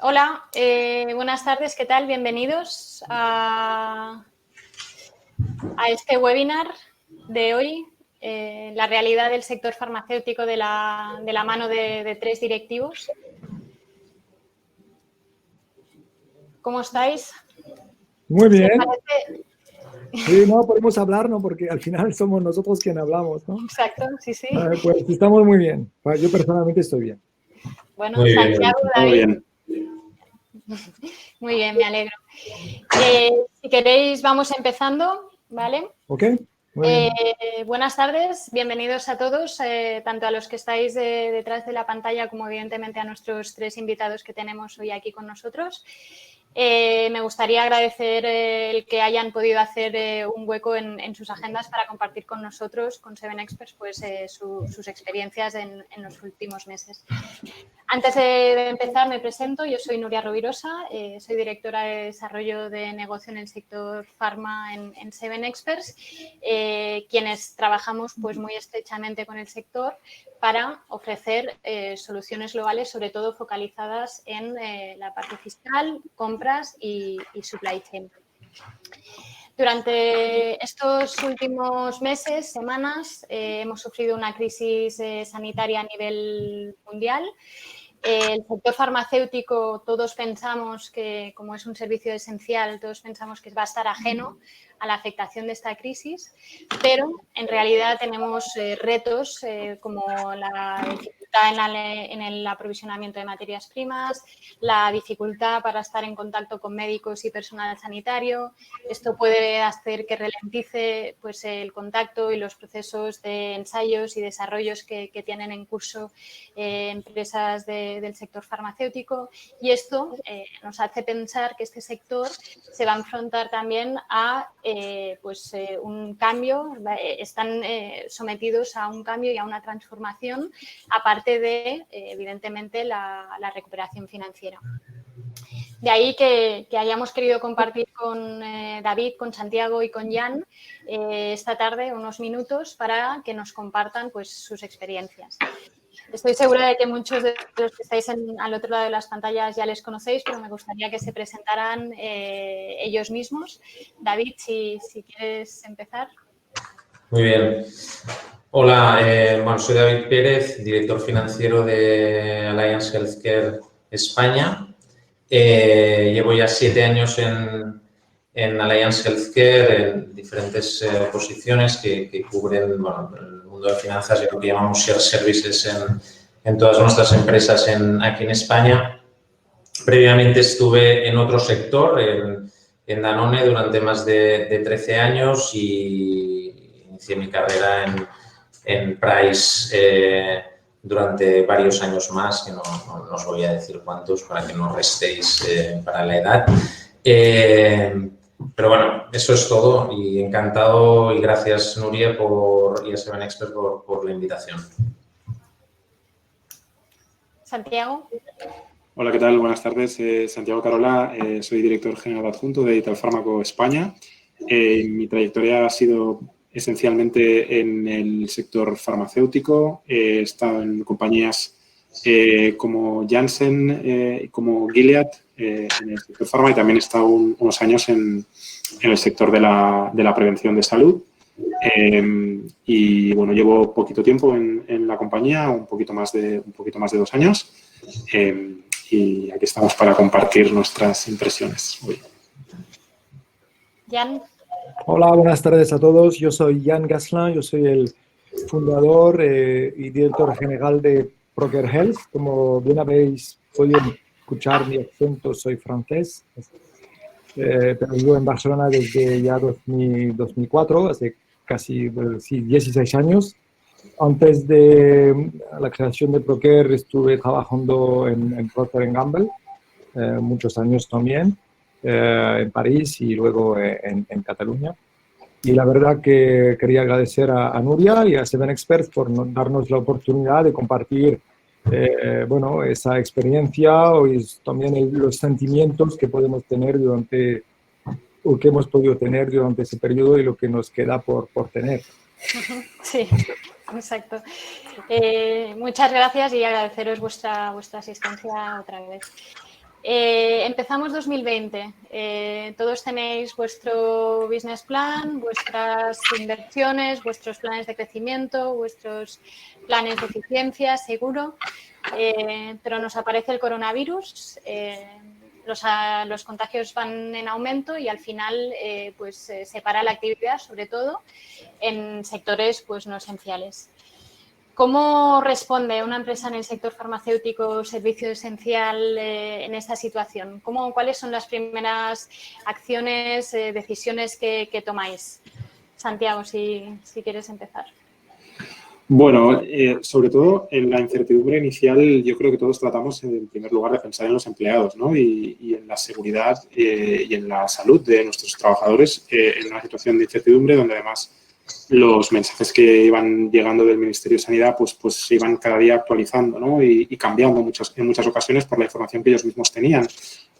Hola, buenas tardes, ¿qué tal? Bienvenidos a este webinar de hoy, la realidad del sector farmacéutico de la mano de tres directivos. ¿Cómo estáis? Muy bien. ¿Parece? Sí, no podemos hablar, ¿no? Porque al final somos nosotros quienes hablamos, ¿no? Exacto, sí, sí. Pues estamos muy bien. Yo personalmente estoy bien. Bueno, Muy bien, Santiago, todo David. bien. Muy bien, me alegro. Si queréis, vamos empezando, ¿vale? ¿Ok? Muy bien. Buenas tardes, bienvenidos a todos, tanto a los que estáis detrás de la pantalla como evidentemente a nuestros tres invitados que tenemos hoy aquí con nosotros. Me gustaría agradecer el que hayan podido hacer un hueco en sus agendas para compartir con nosotros, con Seven Experts, pues, sus experiencias en los últimos meses. Antes de empezar, me presento. Yo soy Nuria Rovirosa, soy directora de Desarrollo de Negocio en el sector Pharma en Seven Experts, quienes trabajamos pues, muy estrechamente con el sector para ofrecer soluciones globales, sobre todo focalizadas en la parte fiscal, compras y supply chain. Durante estos últimos meses, semanas, hemos sufrido una crisis sanitaria a nivel mundial. El sector farmacéutico, todos pensamos que, como es un servicio esencial, todos pensamos que va a estar ajeno a la afectación de esta crisis, pero en realidad tenemos retos como la dificultad en el aprovisionamiento de materias primas, la dificultad para estar en contacto con médicos y personal sanitario. Esto puede hacer que ralentice pues, el contacto y los procesos de ensayos y desarrollos que tienen en curso empresas del sector farmacéutico, y esto nos hace pensar que este sector se va a enfrentar también a un cambio, están sometidos a un cambio y a una transformación, aparte de, evidentemente, la recuperación financiera. De ahí que hayamos querido compartir con David, con Santiago y con Jan esta tarde unos minutos para que nos compartan pues, sus experiencias. Estoy segura de que muchos de los que estáis al otro lado de las pantallas ya les conocéis, pero me gustaría que se presentaran ellos mismos. David, si quieres empezar. Muy bien. Hola, soy David Pérez, director financiero de Alliance Healthcare España. Llevo ya 7 años en Alliance Healthcare en diferentes posiciones que cubren el mundo de finanzas y lo que llamamos share services en todas nuestras empresas aquí en España. Previamente estuve en otro sector, en Danone, durante más de 13 años y inicié mi carrera en Price durante varios años más, que no os voy a decir cuántos para que no restéis para la edad. Pero bueno, eso es todo y encantado y gracias Nuria y a Seven Experts por la invitación. Santiago. Hola, ¿qué tal? Buenas tardes. Santiago Carola, soy director general adjunto de Ital Fármaco España. Mi trayectoria ha sido esencialmente en el sector farmacéutico. He estado en compañías como Janssen y como Gilead en el sector farma, y también he estado unos años en el sector de la prevención de salud. Y bueno, llevo poquito tiempo en la compañía, un poquito más de 2 años. Y aquí estamos para compartir nuestras impresiones hoy. Jan. Hola, buenas tardes a todos. Yo soy Jan Gaslan, yo soy el fundador y director general de Proker Health. Como bien habéis podido escuchar mi acento, soy francés, pero vivo en Barcelona desde ya 2004, hace casi 16 años. Antes de la creación de Proker estuve trabajando en Procter & Gamble, muchos años también, en París y luego en Cataluña. Y la verdad que quería agradecer a Nuria y a Seven Experts por darnos la oportunidad de compartir esa experiencia y también los sentimientos que podemos tener o que hemos podido tener durante ese periodo y lo que nos queda por tener. Sí, exacto. Muchas gracias y agradeceros vuestra asistencia otra vez. Empezamos 2020. Todos tenéis vuestro business plan, vuestras inversiones, vuestros planes de crecimiento, vuestros planes de eficiencia, seguro, pero nos aparece el coronavirus. Los contagios van en aumento y al final pues se para la actividad, sobre todo en sectores pues no esenciales. ¿Cómo responde una empresa en el sector farmacéutico, servicio esencial, en esta situación? ¿Cuáles son las primeras acciones, decisiones que tomáis? Santiago, si quieres empezar. Bueno, sobre todo en la incertidumbre inicial, yo creo que todos tratamos en primer lugar de pensar en los empleados, ¿no? y en la seguridad y en la salud de nuestros trabajadores en una situación de incertidumbre donde además los mensajes que iban llegando del Ministerio de Sanidad pues se iban cada día actualizando, ¿no? y cambiando en muchas ocasiones por la información que ellos mismos tenían.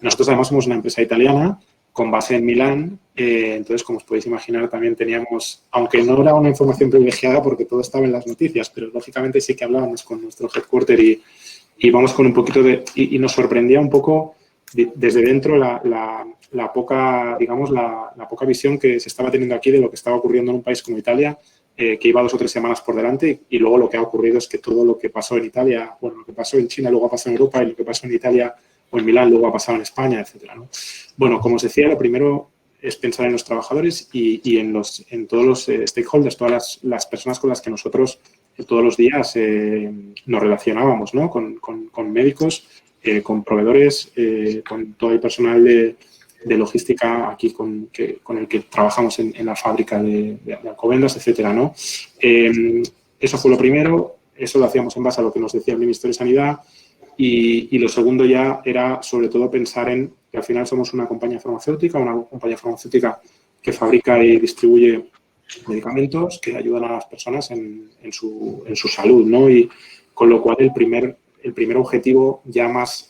Nosotros además somos una empresa italiana con base en Milán, entonces como os podéis imaginar también teníamos, aunque no era una información privilegiada porque todo estaba en las noticias, pero lógicamente sí que hablábamos con nuestro headquarter y vamos con un poquito de... y nos sorprendía un poco desde dentro la poca, digamos, la poca visión que se estaba teniendo aquí de lo que estaba ocurriendo en un país como Italia, que iba 2 o 3 semanas por delante y luego lo que ha ocurrido es que todo lo que pasó en Italia, bueno, lo que pasó en China luego ha pasado en Europa y lo que pasó en Italia o en Milán luego ha pasado en España, etcétera, ¿no? Bueno, como os decía, lo primero es pensar en los trabajadores y en todos los stakeholders, todas las personas con las que nosotros todos los días nos relacionábamos, ¿no? Con médicos, con proveedores, con todo el personal de logística aquí con el que trabajamos en la fábrica de Alcobendas, etcétera, ¿no? Eso fue lo primero, eso lo hacíamos en base a lo que nos decía el Ministerio de Sanidad y lo segundo ya era sobre todo pensar en que al final somos una compañía farmacéutica que fabrica y distribuye medicamentos que ayudan a las personas en su salud, ¿no? Y con lo cual el primer objetivo ya más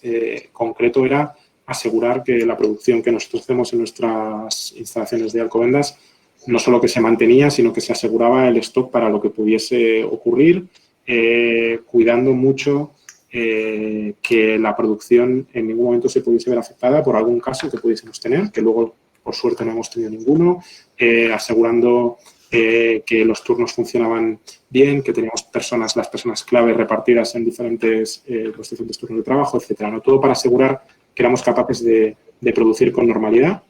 concreto era asegurar que la producción que nosotros hacemos en nuestras instalaciones de Alcobendas no solo que se mantenía, sino que se aseguraba el stock para lo que pudiese ocurrir, cuidando mucho que la producción en ningún momento se pudiese ver afectada por algún caso que pudiésemos tener, que luego, por suerte, no hemos tenido ninguno, asegurando que los turnos funcionaban bien, que teníamos las personas clave repartidas en los diferentes turnos de trabajo, etcétera, ¿no? Todo para asegurar que éramos capaces de producir con normalidad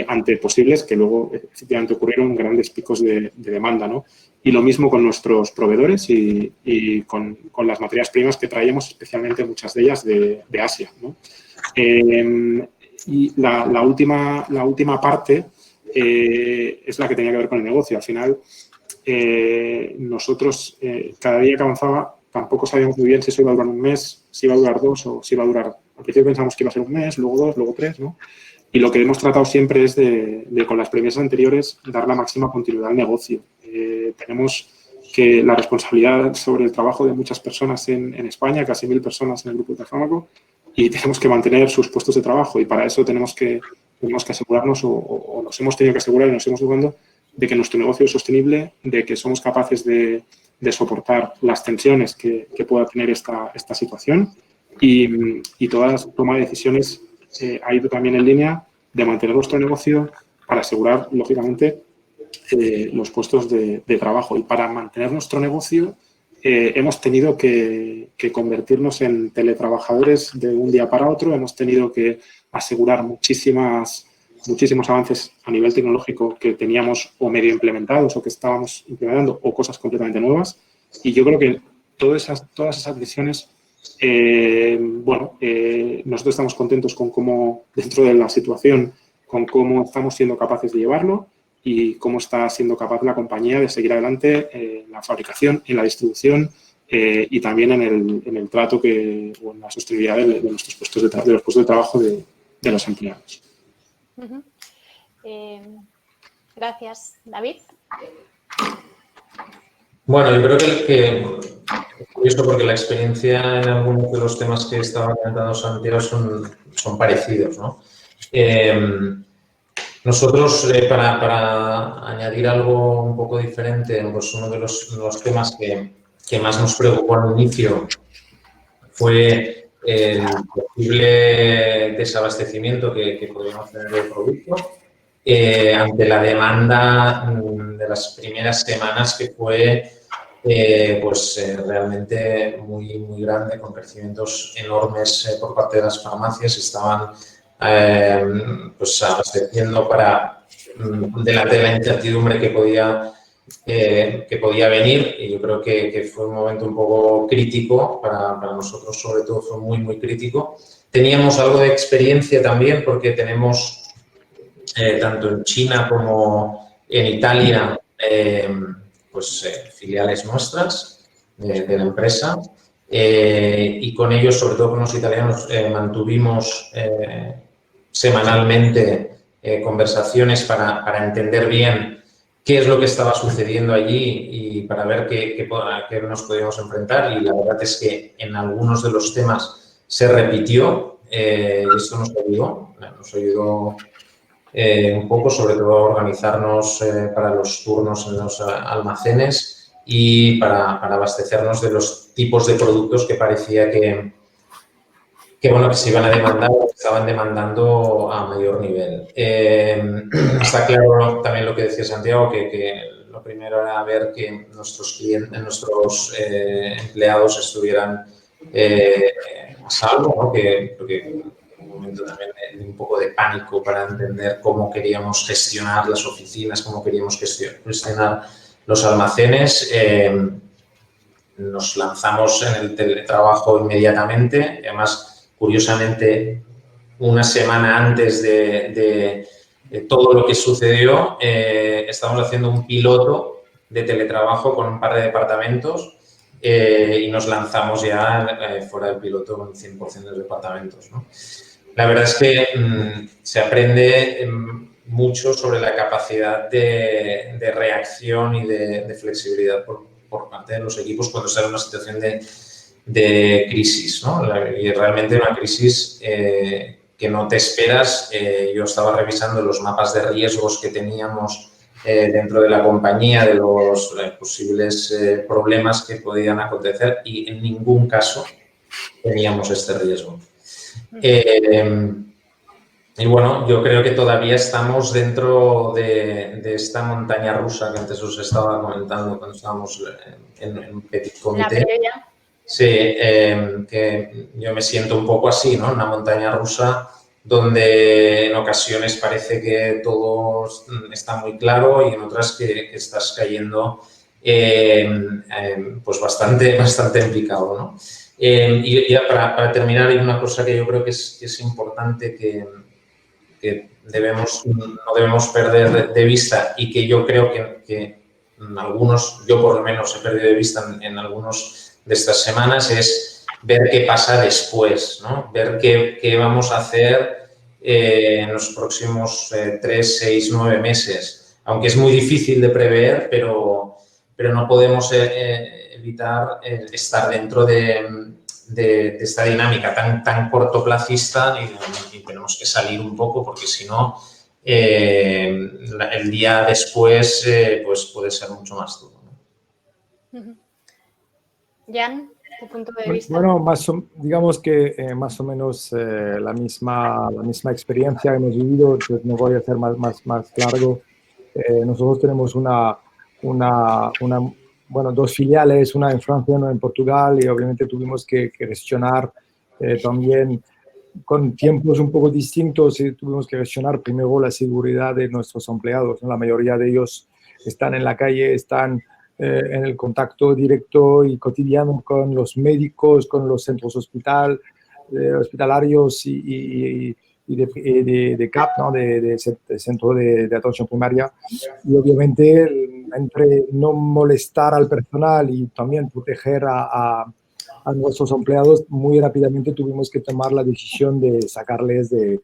ante posibles que luego efectivamente ocurrieron grandes picos de demanda, ¿no? Y lo mismo con nuestros proveedores y con las materias primas que traíamos, especialmente muchas de ellas de Asia, ¿no? Y la última parte es la que tenía que ver con el negocio. Al final, nosotros cada día que avanzaba tampoco sabíamos muy bien si eso iba a durar un mes, si iba a durar 2 o si iba a durar... Al principio pensamos que iba a ser un mes, luego 2, luego 3, ¿no? Y lo que hemos tratado siempre es de con las premisas anteriores, dar la máxima continuidad al negocio. Tenemos que la responsabilidad sobre el trabajo de muchas personas en España, casi 1000 personas en el grupo de fármaco, y tenemos que mantener sus puestos de trabajo. Y para eso tenemos que asegurarnos, o nos hemos tenido que asegurar y nos hemos asegurado de que nuestro negocio es sostenible, de que somos capaces de soportar las tensiones que pueda tener esta situación. Y toda toma de decisiones ha ido también en línea de mantener nuestro negocio para asegurar, lógicamente, los puestos de trabajo. Y para mantener nuestro negocio hemos tenido que convertirnos en teletrabajadores de un día para otro. Hemos tenido que asegurar muchísimos avances a nivel tecnológico que teníamos o medio implementados o que estábamos implementando o cosas completamente nuevas. Y yo creo que todas esas decisiones... nosotros estamos contentos con cómo, dentro de la situación, con cómo estamos siendo capaces de llevarlo y cómo está siendo capaz la compañía de seguir adelante en la fabricación, en la distribución y también en el trato o en la sostenibilidad de nuestros puestos de los puestos de trabajo de los empleados. Uh-huh. Gracias. David. Bueno, yo creo que es curioso porque la experiencia en algunos de los temas que estaba comentando Santiago son parecidos, ¿no? Nosotros, para añadir algo un poco diferente, pues uno de los temas que más nos preocupó al inicio fue el posible desabastecimiento que podríamos tener del producto ante la demanda de las primeras semanas que fue realmente muy, muy grande, con crecimientos enormes por parte de las farmacias. Estaban abasteciendo delante de la incertidumbre que podía venir, y yo creo que fue un momento un poco crítico para nosotros, sobre todo fue muy, muy crítico. Teníamos algo de experiencia también porque tenemos tanto en China como en Italia filiales nuestras de la empresa, y con ellos, sobre todo con los italianos, mantuvimos semanalmente conversaciones para entender bien qué es lo que estaba sucediendo allí y para ver a qué nos podíamos enfrentar. Y la verdad es que en algunos de los temas se repitió, y esto nos ayudó un poco, sobre todo a organizarnos para los turnos en los almacenes y para abastecernos de los tipos de productos que parecía que se iban a demandar o que estaban demandando a mayor nivel. Está claro también lo que decía Santiago, que lo primero era ver que nuestros empleados estuvieran a salvo, ¿no? Porque un momento también de un poco de pánico para entender cómo queríamos gestionar las oficinas, cómo queríamos gestionar los almacenes. Nos lanzamos en el teletrabajo inmediatamente. Además, curiosamente, una semana antes de todo lo que sucedió, estábamos haciendo un piloto de teletrabajo con un par de departamentos y nos lanzamos ya fuera del piloto con 100% de los departamentos, ¿no? La verdad es que se aprende mucho sobre la capacidad de reacción y de flexibilidad por parte de los equipos cuando está en una situación de crisis, ¿no? Y realmente una crisis que no te esperas. Yo estaba revisando los mapas de riesgos que teníamos dentro de la compañía, de los posibles problemas que podían acontecer, y en ningún caso teníamos este riesgo. Y bueno, yo creo que todavía estamos dentro de esta montaña rusa que antes os estaba comentando cuando estábamos en un petit comité. Sí, que yo me siento un poco así, ¿no? Una montaña rusa donde en ocasiones parece que todo está muy claro y en otras que estás cayendo bastante en picado, ¿no? Y ya para terminar, hay una cosa que yo creo que es importante que no debemos perder de vista, y que yo creo que algunos, yo por lo menos he perdido de vista en algunos de estas semanas, es ver qué pasa después, ¿no? Ver qué vamos a hacer en los próximos 3, 6, 9 meses. Aunque es muy difícil de prever, pero no podemos evitar estar dentro de esta dinámica tan cortoplacista, y tenemos que salir un poco, porque si no, el día después puede ser mucho más duro, ¿no? Jan, tu punto de vista. Bueno, digamos que más o menos la misma experiencia que hemos vivido. Pues no voy a hacer más largo. Nosotros tenemos dos filiales, una en Francia, una en Portugal, y obviamente tuvimos que gestionar también con tiempos un poco distintos, y tuvimos que gestionar primero la seguridad de nuestros empleados, ¿no? La mayoría de ellos están en la calle, están en el contacto directo y cotidiano con los médicos, con los centros hospitalarios y de CAP, ¿no? de centro de atención primaria. Y obviamente, entre no molestar al personal y también proteger a nuestros empleados, muy rápidamente tuvimos que tomar la decisión de sacarles de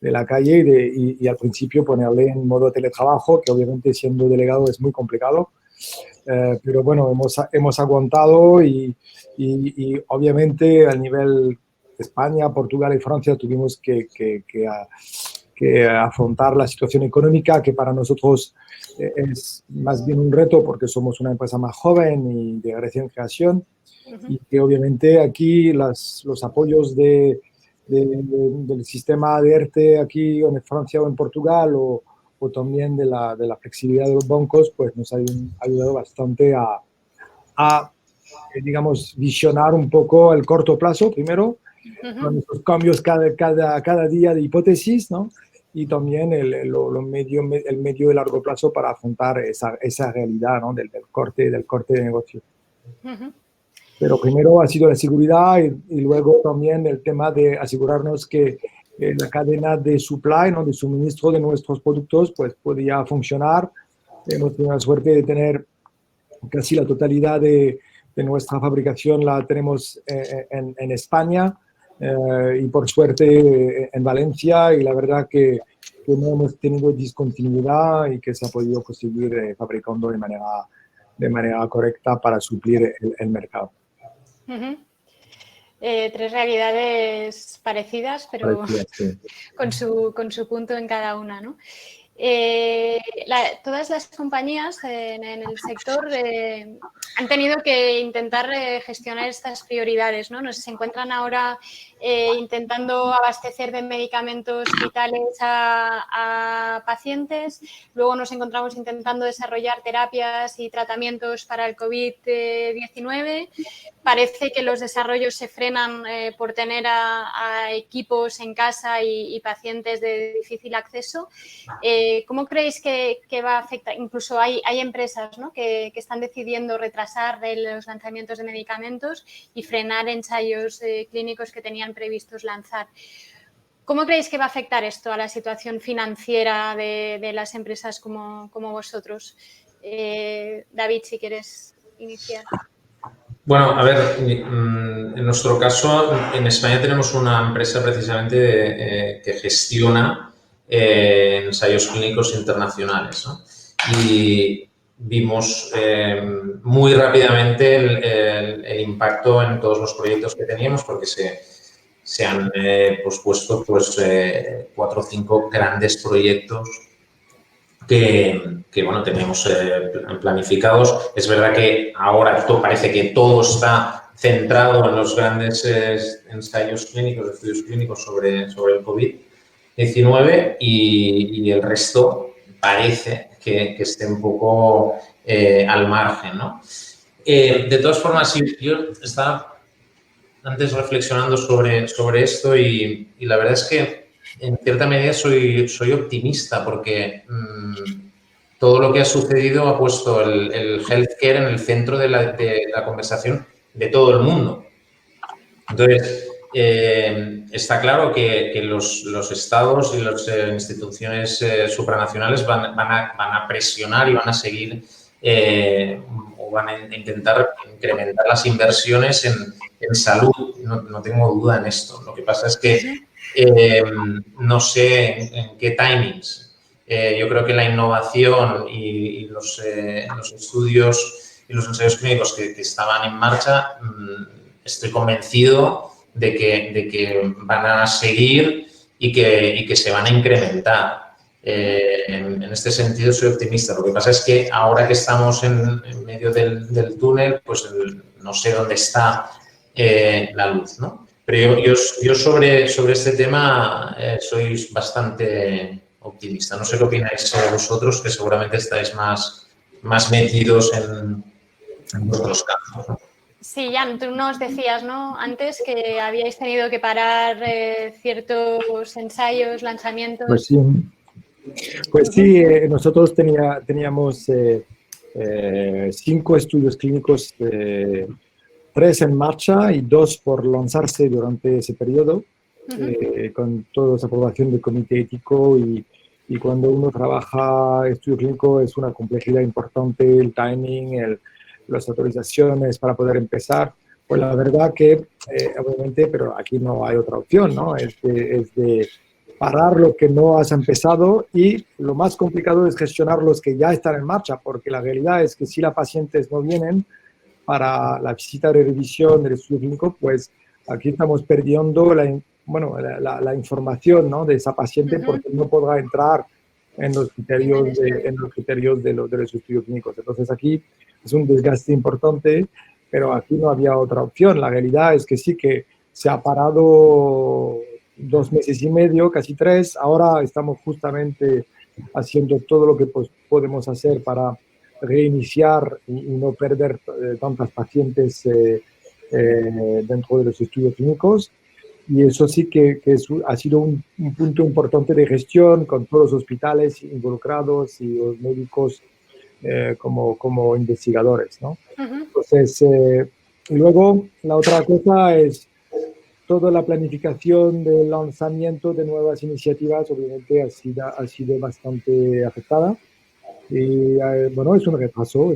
la calle y al principio ponerle en modo teletrabajo, que obviamente siendo delegado es muy complicado. Pero bueno, hemos aguantado y obviamente a nivel España, Portugal y Francia tuvimos que que afrontar la situación económica, que para nosotros es más bien un reto porque somos una empresa más joven y de recién creación, y que obviamente aquí los apoyos del sistema de ERTE aquí en Francia o en Portugal o también de la flexibilidad de los bancos, pues nos ha ayudado bastante a digamos, visionar un poco el corto plazo primero, con esos cambios cada día de hipótesis, ¿no? Y también el medio y largo plazo para afrontar esa realidad, ¿no? del corte de negocio. Pero primero ha sido la seguridad y luego también el tema de asegurarnos que la cadena de supply, ¿no? De suministro de nuestros productos, pues podía funcionar. Hemos tenido la suerte de tener casi la totalidad de nuestra fabricación la tenemos en España y por suerte en Valencia, y la verdad que no hemos tenido discontinuidad y que se ha podido seguir fabricando de manera correcta para suplir el mercado. Tres realidades parecidas, pero sí. con su punto en cada una, ¿no? Todas las compañías en el sector han tenido que intentar gestionar estas prioridades, ¿no? Se encuentran ahora intentando abastecer de medicamentos vitales a pacientes. Luego nos encontramos intentando desarrollar terapias y tratamientos para el COVID-19. Parece que los desarrollos se frenan por tener a equipos en casa y pacientes de difícil acceso. ¿Cómo creéis que va a afectar? Incluso hay empresas, ¿no? que están decidiendo retrasar los lanzamientos de medicamentos y frenar ensayos clínicos que tenían previstos lanzar. ¿Cómo creéis que va a afectar esto a la situación financiera de las empresas como vosotros? David, si quieres iniciar. Bueno, a ver, en nuestro caso, en España tenemos una empresa precisamente que gestiona ensayos clínicos internacionales, ¿no? Y vimos muy rápidamente el impacto en todos los proyectos que teníamos, porque se han pospuesto 4 o 5 grandes proyectos que bueno, tenemos planificados. Es verdad que ahora parece que todo está centrado en los grandes ensayos clínicos, estudios clínicos sobre el COVID-19 y el resto parece que esté un poco al margen, ¿no? De todas formas, yo estaba antes reflexionando sobre esto y la verdad es que en cierta medida soy optimista porque todo lo que ha sucedido ha puesto el healthcare en el centro de la conversación de todo el mundo. Entonces, está claro que los estados y las instituciones supranacionales van a presionar y van a seguir o van a intentar incrementar las inversiones en salud. No tengo duda en esto. Lo que pasa es que no sé en qué timings. Yo creo que la innovación y los estudios y los ensayos clínicos que estaban en marcha, estoy convencido de que van a seguir y que se van a incrementar. En este sentido soy optimista. Lo que pasa es que ahora que estamos en medio del túnel, pues no sé dónde está la luz, ¿no? Pero yo sobre este tema soy bastante optimista. No sé qué opináis vosotros, que seguramente estáis más metidos en vuestros campos, ¿no? Sí, Jan, tú nos decías, ¿no?, antes que habíais tenido que parar ciertos ensayos, lanzamientos. Pues sí, nosotros teníamos 5 estudios clínicos, 3 en marcha y 2 por lanzarse durante ese periodo, con toda esa aprobación del comité ético y cuando uno trabaja estudio clínico es una complejidad importante, el timing, las autorizaciones para poder empezar. Pues la verdad que, obviamente, pero aquí no hay otra opción, ¿no? Es de parar lo que no has empezado y lo más complicado es gestionar los que ya están en marcha, porque la realidad es que si las pacientes no vienen para la visita de revisión del estudio clínico, pues aquí estamos perdiendo bueno, la información, ¿no?, de esa paciente, porque no podrá entrar en los criterios de los estudios clínicos. Entonces aquí es un desgaste importante, pero aquí no había otra opción. La realidad es que sí, que se ha parado 2 meses y medio, casi 3. Ahora estamos justamente haciendo todo lo que podemos hacer para reiniciar y no perder tantas pacientes dentro de los estudios clínicos. Y eso sí que ha sido un punto importante de gestión, con todos los hospitales involucrados y los médicos como investigadores, ¿no? Entonces, luego la otra cosa es toda la planificación del lanzamiento de nuevas iniciativas. Obviamente ha sido bastante afectada. Y bueno, es un retraso.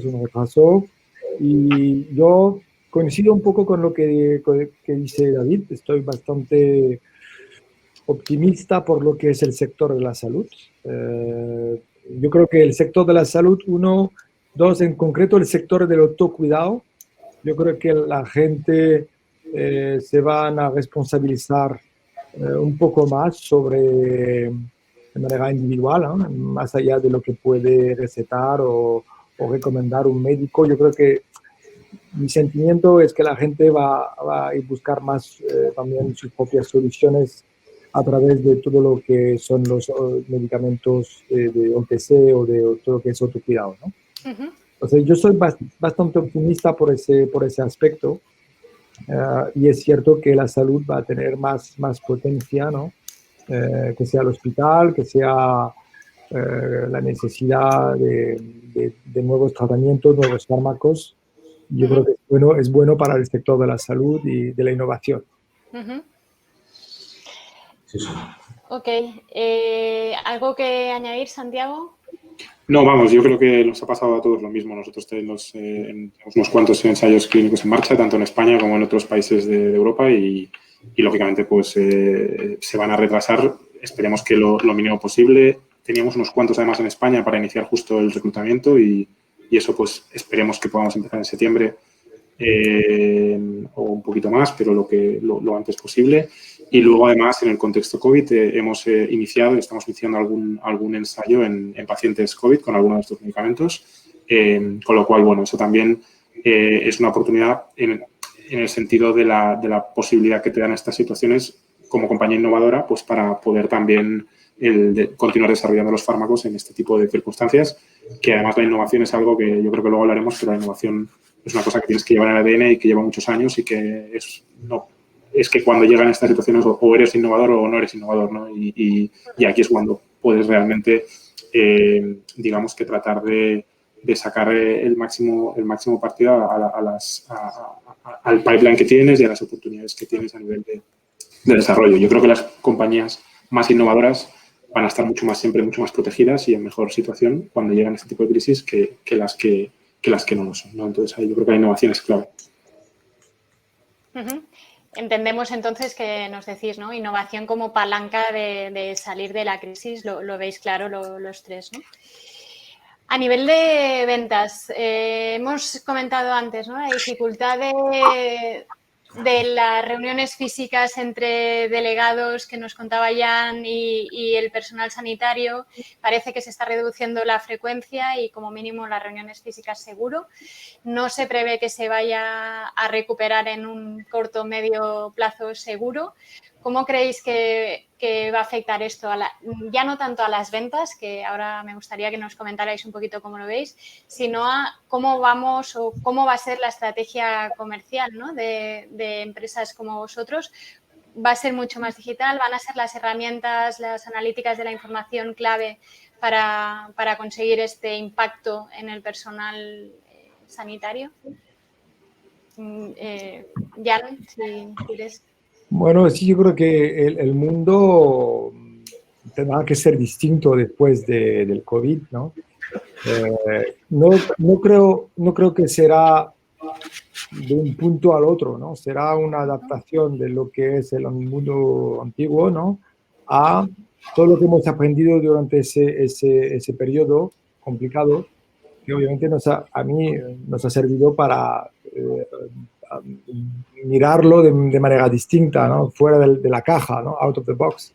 Y yo coincido un poco con lo que dice David. Estoy bastante optimista por lo que es el sector de la salud. Yo creo que el sector de la salud, 1, 2, en concreto el sector del autocuidado, yo creo que la gente se van a responsabilizar un poco más sobre, de manera individual, ¿no?, más allá de lo que puede recetar o recomendar un médico. Yo creo que mi sentimiento es que la gente va a buscar más también sus propias soluciones a través de todo lo que son los medicamentos de OTC o de todo lo que es autocuidado, ¿no? Entonces, yo soy bastante optimista por ese aspecto. Y es cierto que la salud va a tener más potencia, ¿no? Que sea el hospital, que sea la necesidad de nuevos tratamientos, nuevos fármacos. Yo creo que es bueno para el sector de la salud y de la innovación. Sí, sí. Ok. ¿Algo que añadir, Santiago? No, vamos, yo creo que nos ha pasado a todos lo mismo. Nosotros tenemos unos cuantos ensayos clínicos en marcha, tanto en España como en otros países de Europa y lógicamente, pues se van a retrasar. Esperemos que lo mínimo posible. Teníamos unos cuantos, además, en España para iniciar justo el reclutamiento y eso, pues, esperemos que podamos empezar en septiembre o un poquito más, pero lo antes posible. Y luego, además, en el contexto COVID, estamos iniciando algún ensayo en pacientes COVID con algunos de estos medicamentos, con lo cual, bueno, eso también es una oportunidad en el sentido de la posibilidad que te dan estas situaciones como compañía innovadora, pues para poder también continuar desarrollando los fármacos en este tipo de circunstancias, que además la innovación es algo que yo creo que luego hablaremos, pero la innovación es una cosa que tienes que llevar en el ADN y que lleva muchos años y que es que cuando llegan estas situaciones o eres innovador o no eres innovador, ¿no? Y aquí es cuando puedes realmente, digamos que tratar de sacar el máximo partido al pipeline que tienes y a las oportunidades que tienes a nivel de desarrollo. Yo creo que las compañías más innovadoras van a estar siempre mucho más protegidas y en mejor situación cuando llegan a este tipo de crisis que las que no lo son, ¿no? Entonces, ahí yo creo que la innovación es clave. Entendemos entonces que nos decís, ¿no? Innovación como palanca de salir de la crisis, lo veis claro los tres, ¿no? A nivel de ventas, hemos comentado antes, ¿no?, la dificultad de las reuniones físicas entre delegados que nos contaba Jan y el personal sanitario. Parece que se está reduciendo la frecuencia y como mínimo las reuniones físicas seguro. No se prevé que se vaya a recuperar en un corto o medio plazo seguro. ¿Cómo creéis que va a afectar esto? Ya no tanto a las ventas, que ahora me gustaría que nos comentarais un poquito cómo lo veis, sino a cómo vamos o cómo va a ser la estrategia comercial, ¿no?, de empresas como vosotros. ¿Va a ser mucho más digital? ¿Van a ser las herramientas, las analíticas de la información clave para conseguir este impacto en el personal sanitario? Jan, si quieres. Bueno, sí, yo creo que el mundo tendrá que ser distinto después del COVID, ¿no? No creo que será de un punto al otro, ¿no? Será una adaptación de lo que es el mundo antiguo, ¿no?, a todo lo que hemos aprendido durante ese periodo complicado, que obviamente a mí nos ha servido para mirarlo de manera distinta, ¿no? Fuera de la caja, ¿no? Out of the box.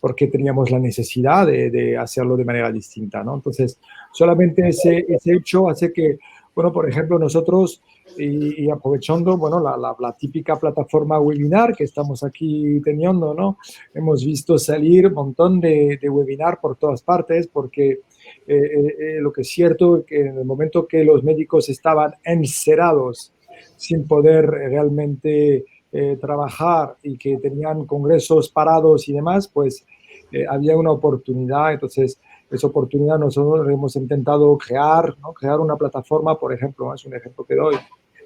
Porque teníamos la necesidad de hacerlo de manera distinta, ¿no? Entonces, solamente ese hecho hace que, bueno, por ejemplo, nosotros, y aprovechando, bueno, la típica plataforma webinar que estamos aquí teniendo, ¿no? Hemos visto salir un montón de webinar por todas partes, porque lo que es cierto es que en el momento que los médicos estaban encerrados sin poder realmente trabajar y que tenían congresos parados y demás, pues había una oportunidad. Entonces, esa oportunidad nosotros hemos intentado crear, ¿no? Crear una plataforma, por ejemplo, es un ejemplo que doy,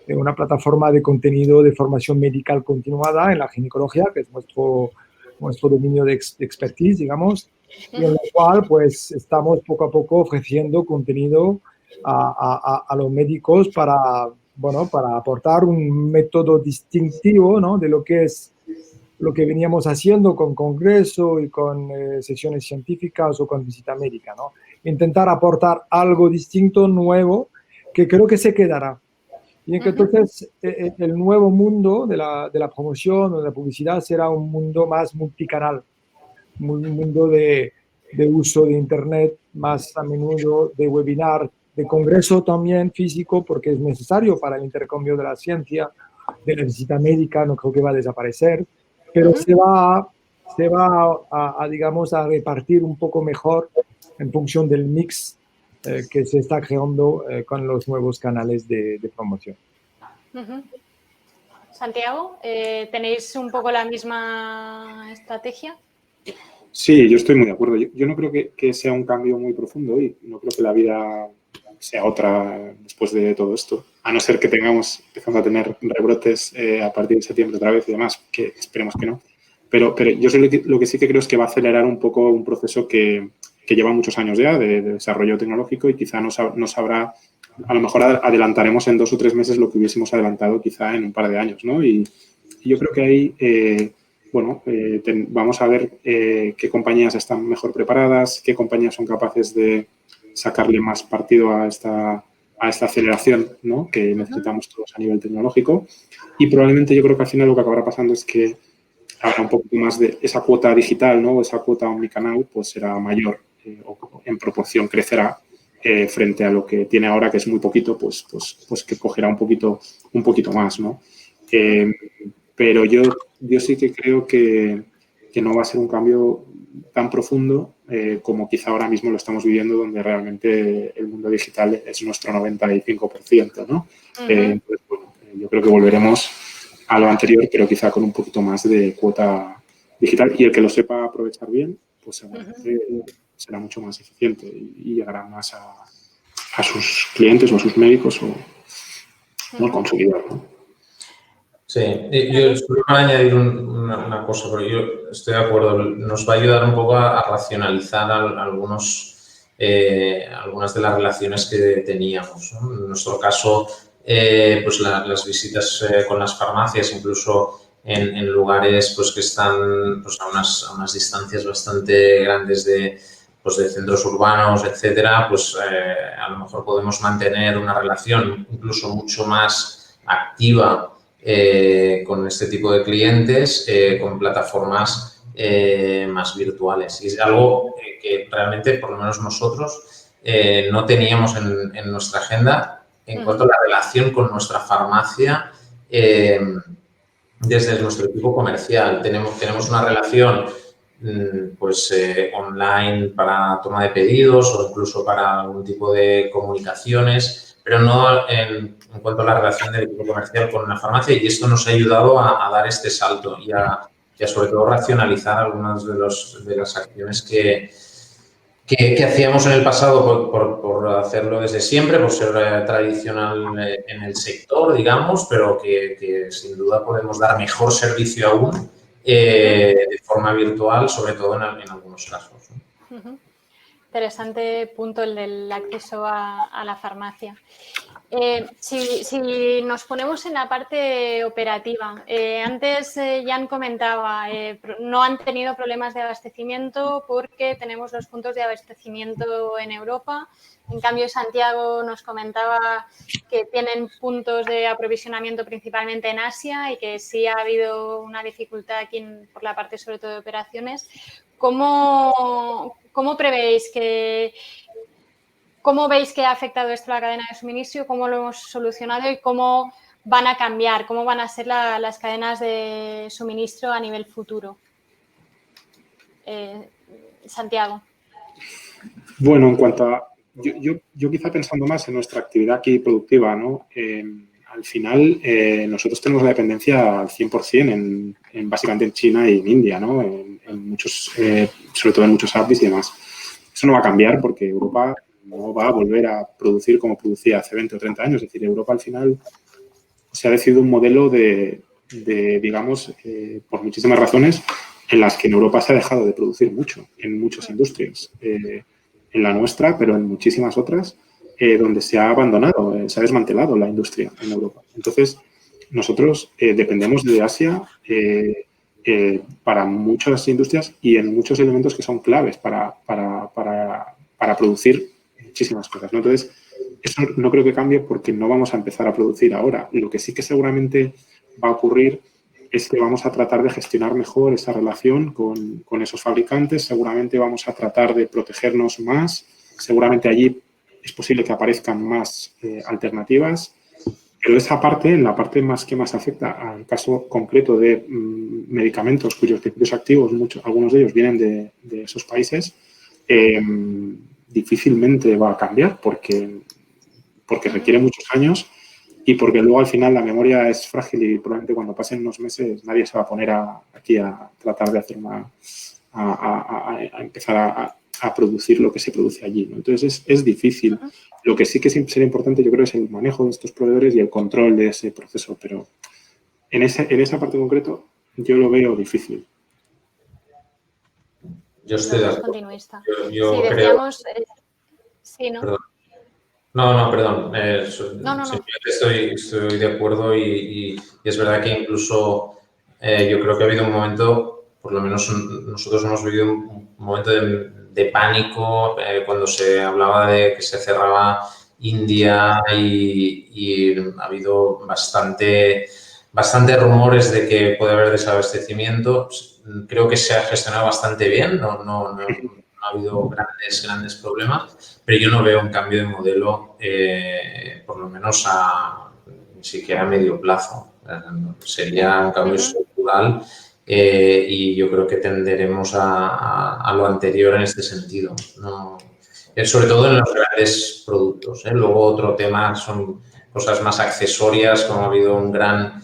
una plataforma de contenido de formación médica continuada en la ginecología, que es nuestro dominio de expertise, digamos, y en lo cual pues estamos poco a poco ofreciendo contenido a los médicos para, bueno, para aportar un método distintivo, ¿no? De lo que es lo que veníamos haciendo con congreso y con sesiones científicas o con visita médica, ¿no? Intentar aportar algo distinto, nuevo, que creo que se quedará. Y que entonces el nuevo mundo de la promoción o de la publicidad será un mundo más multicanal, un mundo de uso de Internet más a menudo, de webinar, de congreso también físico, porque es necesario para el intercambio de la ciencia, de la visita médica, no creo que va a desaparecer, pero se va digamos, a repartir un poco mejor en función del mix que se está creando con los nuevos canales de promoción. Santiago, ¿tenéis un poco la misma estrategia? Sí, yo estoy muy de acuerdo. Yo no creo que sea un cambio muy profundo y no creo que la vida sea otra después de todo esto, a no ser que empezamos a tener rebrotes a partir de septiembre otra vez y demás, que esperemos que no. Pero yo lo que sí que creo es que va a acelerar un poco un proceso que lleva muchos años ya de desarrollo tecnológico y quizá no sabrá, a lo mejor adelantaremos en 2 o 3 meses lo que hubiésemos adelantado quizá en un par de años, ¿no? Y yo creo que ahí, vamos a ver qué compañías están mejor preparadas, qué compañías son capaces de sacarle más partido a esta aceleración, ¿no? Que necesitamos todos a nivel tecnológico. Y probablemente yo creo que al final lo que acabará pasando es que habrá un poco más de esa cuota digital, ¿no? Esa cuota omnicanal, pues será mayor o en proporción crecerá frente a lo que tiene ahora, que es muy poquito, pues que cogerá un poquito más, ¿no? Pero yo sí que creo que no va a ser un cambio tan profundo como quizá ahora mismo lo estamos viviendo, donde realmente el mundo digital es nuestro 95%, ¿no? Entonces, bueno, yo creo que volveremos a lo anterior, pero quizá con un poquito más de cuota digital. Y el que lo sepa aprovechar bien, pues seguramente será mucho más eficiente y llegará más a sus clientes o a sus médicos o al consumidor, ¿no? Sí, yo solo para añadir una cosa, pero yo estoy de acuerdo, nos va a ayudar un poco a racionalizar algunas de las relaciones que teníamos, ¿no? En nuestro caso, pues las visitas con las farmacias, incluso en lugares pues que están pues, a unas distancias bastante grandes de centros urbanos, etcétera, pues a lo mejor podemos mantener una relación incluso mucho más activa con este tipo de clientes, con plataformas más virtuales. Y es algo que realmente, por lo menos nosotros, no teníamos en nuestra agenda en cuanto a la relación con nuestra farmacia desde nuestro equipo comercial. Tenemos una relación online para toma de pedidos o incluso para algún tipo de comunicaciones, pero no en cuanto a la relación del equipo comercial con la farmacia, y esto nos ha ayudado a dar este salto y a sobre todo racionalizar algunas de las acciones que hacíamos en el pasado por hacerlo desde siempre, por ser tradicional en el sector, digamos, pero que sin duda podemos dar mejor servicio aún de forma virtual, sobre todo en algunos casos, ¿no? Interesante punto el del acceso a la farmacia. Si nos ponemos en la parte operativa, antes Jan comentaba, no han tenido problemas de abastecimiento porque tenemos los puntos de abastecimiento en Europa. En cambio, Santiago nos comentaba que tienen puntos de aprovisionamiento principalmente en Asia y que sí ha habido una dificultad aquí por la parte sobre todo de operaciones. ¿Cómo prevéis que... ¿Cómo veis que ha afectado esto a la cadena de suministro? ¿Cómo lo hemos solucionado y cómo van a cambiar? ¿Cómo van a ser las cadenas de suministro a nivel futuro? Santiago. Bueno, en cuanto a... Yo quizá pensando más en nuestra actividad aquí productiva, ¿no? Al final, nosotros tenemos la dependencia al 100% básicamente en China y en India, ¿no? En muchos, sobre todo en muchos APIs y demás. Eso no va a cambiar porque Europa no va a volver a producir como producía hace 20 o 30 años. Es decir, Europa al final se ha decidido un modelo de digamos, por muchísimas razones, en las que en Europa se ha dejado de producir mucho, en muchas industrias. En la nuestra, pero en muchísimas otras, donde se ha abandonado, se ha desmantelado la industria en Europa. Entonces, nosotros dependemos de Asia para muchas industrias y en muchos elementos que son claves para producir muchísimas cosas, ¿no? Entonces, eso no creo que cambie porque no vamos a empezar a producir ahora. Lo que sí que seguramente va a ocurrir es que vamos a tratar de gestionar mejor esa relación con esos fabricantes. Seguramente vamos a tratar de protegernos más. Seguramente allí es posible que aparezcan más alternativas. Pero esa parte, en la parte más que más afecta al caso concreto de medicamentos cuyos principios activos, algunos de ellos vienen de esos países, difícilmente va a cambiar porque requiere muchos años y porque luego al final la memoria es frágil y probablemente cuando pasen unos meses nadie se va a poner aquí a tratar de hacer a empezar a producir lo que se produce allí, ¿no? Entonces es difícil. Lo que sí que sería importante yo creo es el manejo de estos proveedores y el control de ese proceso, pero en esa parte en concreto yo lo veo difícil. Yo estoy de acuerdo. Continuista. Yo sí, creo... decíamos... sí, ¿no? Perdón. No, perdón. No. Simplemente estoy de acuerdo y es verdad que incluso yo creo que ha habido un momento, por lo menos nosotros hemos vivido un momento de pánico cuando se hablaba de que se cerraba India y ha habido bastante rumores de que puede haber desabastecimiento. Creo que se ha gestionado bastante bien, no ha habido grandes problemas, pero yo no veo un cambio de modelo, por lo menos ni siquiera a medio plazo. Sería un cambio estructural y yo creo que tenderemos a lo anterior en este sentido, ¿no? Sobre todo en los grandes productos, ¿eh? Luego otro tema son cosas más accesorias, como ha habido un gran...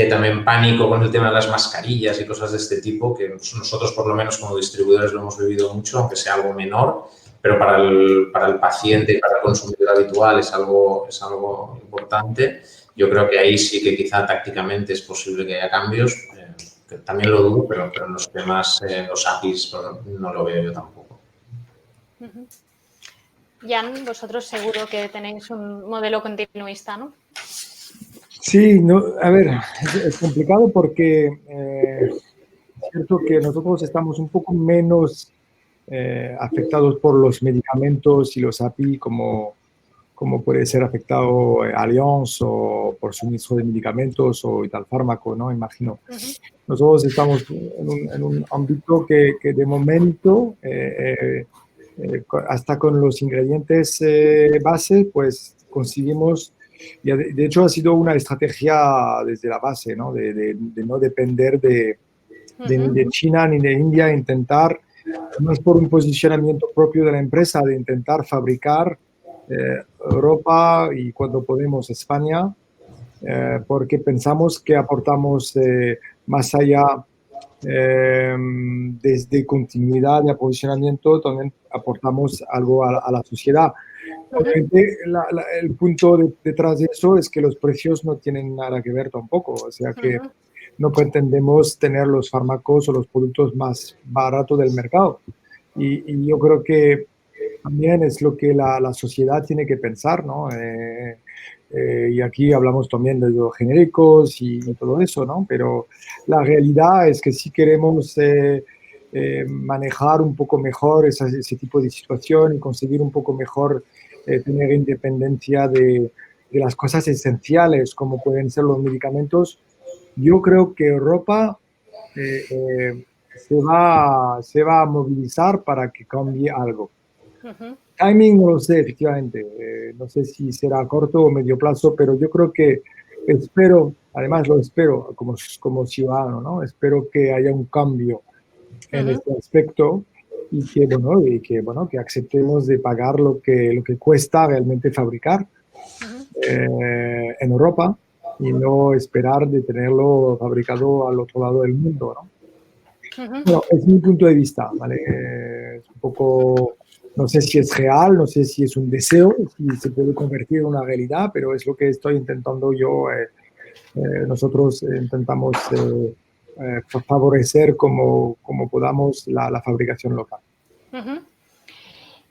también pánico con el tema de las mascarillas y cosas de este tipo, que nosotros por lo menos como distribuidores lo hemos vivido mucho, aunque sea algo menor, pero para el paciente y para el consumidor habitual es algo importante. Yo creo que ahí sí que quizá tácticamente es posible que haya cambios, que también lo dudo, pero en los temas, los APIs no lo veo yo tampoco. Jan, vosotros seguro que tenéis un modelo continuista, ¿no? Sí, no, a ver, es complicado porque es cierto que nosotros estamos un poco menos afectados por los medicamentos y los API como puede ser afectado Allianz o por suministro de medicamentos o Italfármaco, ¿no? Imagino. Nosotros estamos en un ámbito que de momento, hasta con los ingredientes base, pues conseguimos. Y de hecho ha sido una estrategia desde la base, ¿no? De no depender ni de China ni de India, intentar, no es por un posicionamiento propio de la empresa, de intentar fabricar Europa y cuando podemos España, porque pensamos que aportamos más allá desde continuidad de aprovisionamiento, también aportamos algo a la sociedad. Obviamente, el punto detrás de eso es que los precios no tienen nada que ver tampoco, o sea que no pretendemos tener los fármacos o los productos más baratos del mercado. Y yo creo que también es lo que la sociedad tiene que pensar, ¿no? Y aquí hablamos también de los genéricos y todo eso, ¿no? Pero la realidad es que si queremos manejar un poco mejor ese tipo de situación y conseguir un poco mejor tener independencia de las cosas esenciales como pueden ser los medicamentos, yo creo que Europa se va a movilizar para que cambie algo. Timing no lo sé, efectivamente. No sé si será a corto o medio plazo, pero yo creo que espero, además lo espero como ciudadano, ¿no? Espero que haya un cambio en este aspecto y que aceptemos de pagar lo que cuesta realmente fabricar en Europa y no esperar de tenerlo fabricado al otro lado del mundo, ¿no? Bueno, es mi punto de vista, ¿vale? Es un poco, no sé si es real, no sé si es un deseo, si se puede convertir en una realidad, pero es lo que estoy intentando yo. Nosotros intentamos favorecer como podamos la fabricación local.